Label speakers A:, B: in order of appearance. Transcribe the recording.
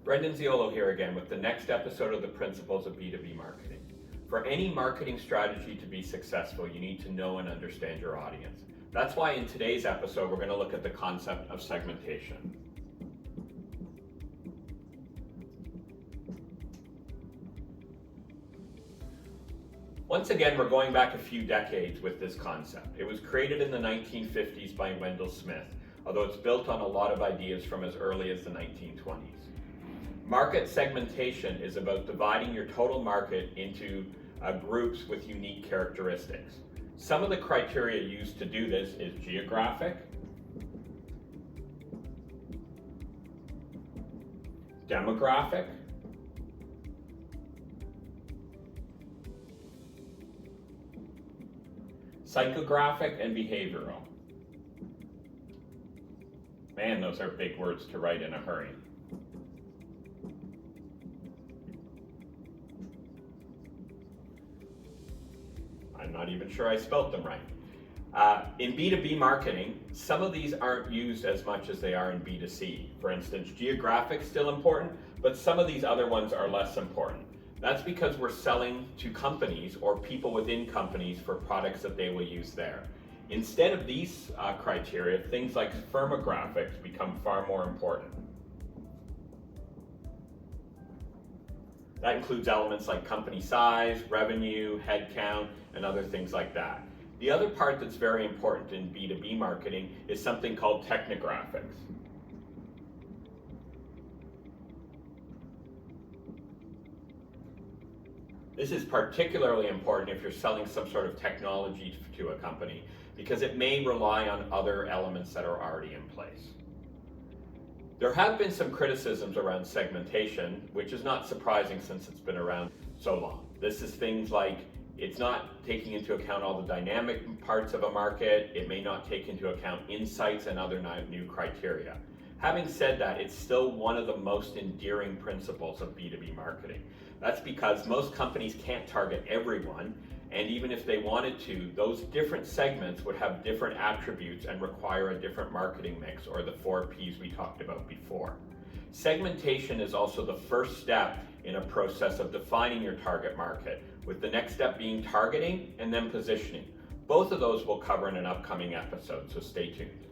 A: Brendan Ziolo here again with the next episode of the Principles of B2B Marketing. For any marketing strategy to be successful, you need to know and understand your audience. That's why in today's episode, we're going to look at the concept of segmentation. Once again, we're going back a few decades with this concept. It was created in the 1950s by Wendell Smith, although it's built on a lot of ideas from as early as the 1920s. Market segmentation is about dividing your total market into groups with unique characteristics. Some of the criteria used to do this is geographic, demographic, psychographic, and behavioral. Man, those are big words to write in a hurry. I'm not even sure I spelt them right. In B2B marketing, some of these aren't used as much as they are in B2C. For instance, geographic is still important, but some of these other ones are less important. That's because we're selling to companies or people within companies for products that they will use there. Instead of these criteria, things like firmographics become far more important. That includes elements like company size, revenue, headcount, and other things like that. The other part that's very important in B2B marketing is something called technographics. This is particularly important if you're selling some sort of technology to a company because it may rely on other elements that are already in place. There have been some criticisms around segmentation, which is not surprising since it's been around so long. This is things like it's not taking into account all the dynamic parts of a market, it may not take into account insights and other new criteria. Having said that, it's still one of the most endearing principles of B2B marketing. That's because most companies can't target everyone, and even if they wanted to, those different segments would have different attributes and require a different marketing mix, or the 4 Ps we talked about before. Segmentation is also the first step in a process of defining your target market, with the next step being targeting and then positioning. Both of those we'll cover in an upcoming episode, so stay tuned.